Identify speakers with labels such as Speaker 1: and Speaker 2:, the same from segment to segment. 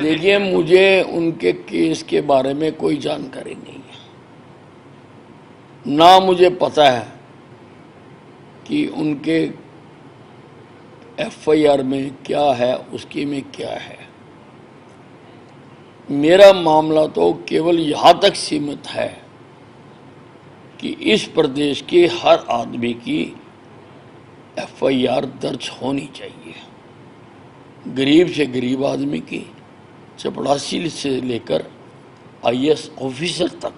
Speaker 1: देखिए, मुझे उनके केस के बारे में कोई जानकारी नहीं है, ना मुझे पता है कि उनके एफआईआर में क्या है, उसकी में क्या है। मेरा मामला तो केवल यहाँ तक सीमित है कि इस प्रदेश के हर आदमी की एफआईआर दर्ज होनी चाहिए। गरीब से गरीब आदमी की, चपड़ासी से लेकर आईएएस ऑफिसर तक,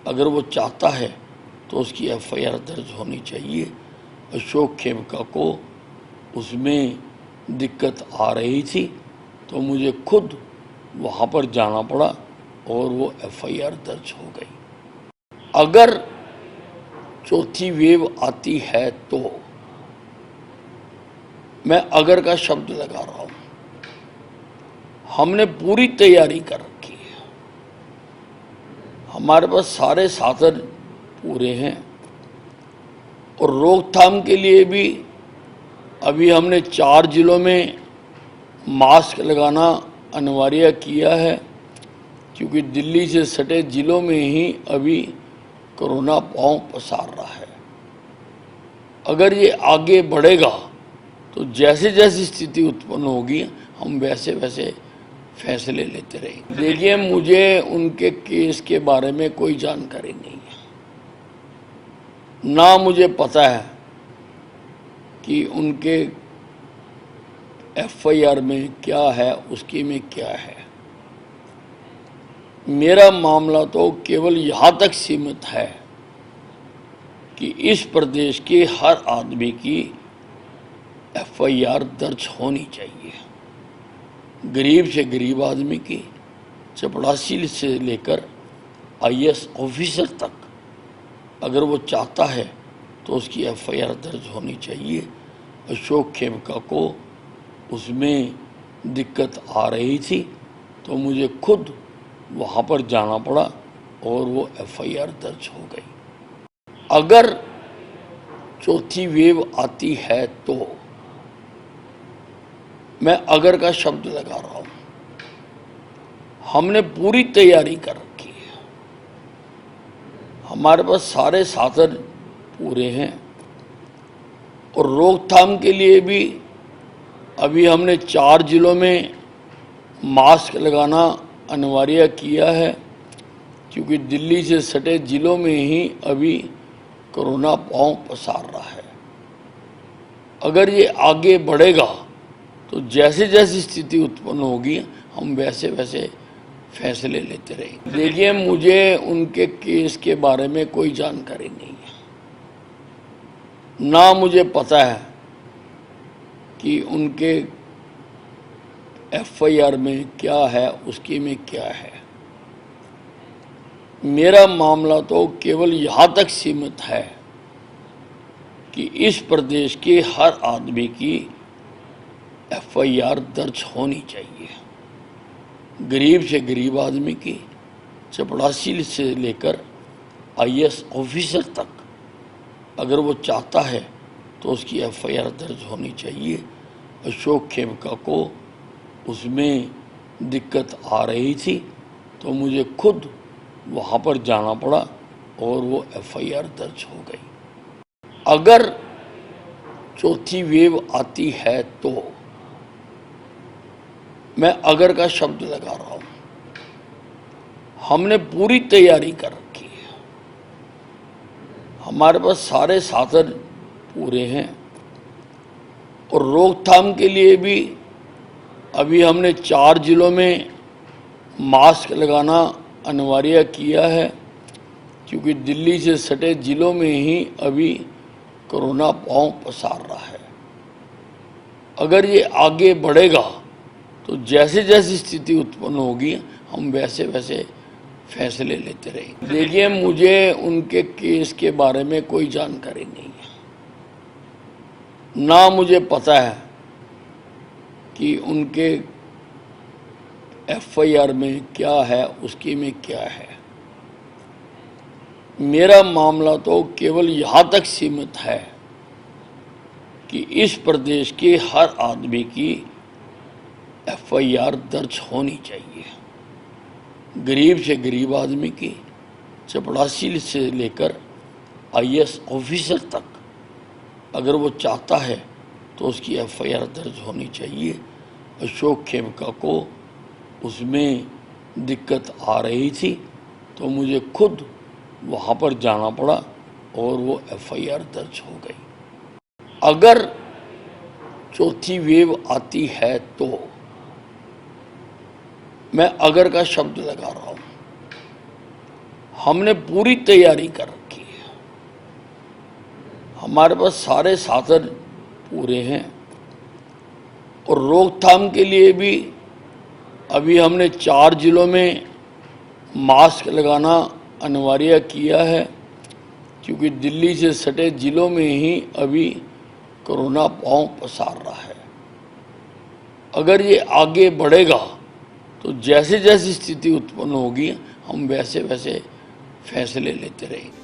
Speaker 1: अगर वो चाहता है तो उसकी एफआईआर दर्ज होनी चाहिए। अशोक खेमका को उसमें दिक्कत आ रही थी तो मुझे खुद वहाँ पर जाना पड़ा और वो एफआईआर दर्ज हो गई। अगर चौथी वेव आती है तो मैं अगर का शब्द लगा रहा हूँ, हमने पूरी तैयारी कर रखी है, हमारे पास सारे साधन पूरे हैं और रोकथाम के लिए भी अभी हमने 4 जिलों में मास्क लगाना अनिवार्य किया है, क्योंकि दिल्ली से सटे जिलों में ही अभी कोरोना पांव पसार रहा है। अगर ये आगे बढ़ेगा तो जैसे जैसी स्थिति उत्पन्न होगी हम वैसे वैसे फैसले लेते रहेंगे। देखिए, मुझे उनके केस के बारे में कोई जानकारी नहीं है, ना मुझे पता है कि उनके एफआईआर में क्या है, उसकी में क्या है। मेरा मामला तो केवल यहाँ तक सीमित है कि इस प्रदेश के हर आदमी की एफआईआर दर्ज होनी चाहिए। गरीब से गरीब आदमी की, चपड़ासी से लेकर आईएएस ऑफिसर तक, अगर वो चाहता है तो उसकी एफआईआर दर्ज होनी चाहिए। अशोक खेमका को उसमें दिक्कत आ रही थी तो मुझे खुद वहाँ पर जाना पड़ा और वो एफआईआर दर्ज हो गई। अगर चौथी वेव आती है तो मैं अगर का शब्द लगा रहा हूँ, हमने पूरी तैयारी कर रखी है, हमारे पास सारे साधन पूरे हैं और रोकथाम के लिए भी अभी हमने 4 जिलों में मास्क लगाना अनिवार्य किया है, क्योंकि दिल्ली से सटे जिलों में ही अभी कोरोना पांव पसार रहा है। अगर ये आगे बढ़ेगा तो जैसे जैसी स्थिति उत्पन्न होगी हम वैसे वैसे फैसले लेते रहेंगे। देखिए, मुझे उनके केस के बारे में कोई जानकारी नहीं है, ना मुझे पता है कि उनके एफआईआर में क्या है, उसकी में क्या है। मेरा मामला तो केवल यहाँ तक सीमित है कि इस प्रदेश के हर आदमी की एफआईआर दर्ज होनी चाहिए। गरीब से गरीब आदमी की, चपड़ासी से लेकर आईएएस ऑफिसर तक, अगर वो चाहता है तो उसकी एफआईआर दर्ज होनी चाहिए। अशोक खेमका को उसमें दिक्कत आ रही थी तो मुझे खुद वहाँ पर जाना पड़ा और वो एफआईआर दर्ज हो गई। अगर चौथी वेव आती है तो मैं अगर का शब्द लगा रहा हूँ, हमने पूरी तैयारी कर रखी है, हमारे पास सारे साधन पूरे हैं और रोकथाम के लिए भी अभी हमने 4 जिलों में मास्क लगाना अनिवार्य किया है, क्योंकि दिल्ली से सटे जिलों में ही अभी कोरोना पांव पसार रहा है। अगर ये आगे बढ़ेगा तो जैसे जैसी स्थिति उत्पन्न होगी हम वैसे वैसे फैसले लेते रहेंगे। देखिए, मुझे उनके केस के बारे में कोई जानकारी नहीं है, ना मुझे पता है कि उनके एफआईआर में क्या है, उसकी में क्या है। मेरा मामला तो केवल यहाँ तक सीमित है कि इस प्रदेश के हर आदमी की एफआईआर दर्ज होनी चाहिए। गरीब से गरीब आदमी की, चपड़ासी से लेकर आईएएस ऑफिसर तक अगर वो चाहता है तो उसकी एफआईआर दर्ज होनी चाहिए। अशोक खेमका को उसमें दिक्कत आ रही थी तो मुझे खुद वहाँ पर जाना पड़ा और वो एफआईआर दर्ज हो गई। अगर चौथी वेव आती है तो मैं अगर का शब्द लगा रहा हूं, हमने पूरी तैयारी कर रखी है, हमारे पास सारे साधन पूरे हैं और रोकथाम के लिए भी अभी हमने 4 जिलों में मास्क लगाना अनिवार्य किया है, क्योंकि दिल्ली से सटे जिलों में ही अभी कोरोना पांव पसार रहा है। अगर ये आगे बढ़ेगा तो जैसे जैसी स्थिति उत्पन्न होगी हम वैसे वैसे फैसले लेते रहेंगे।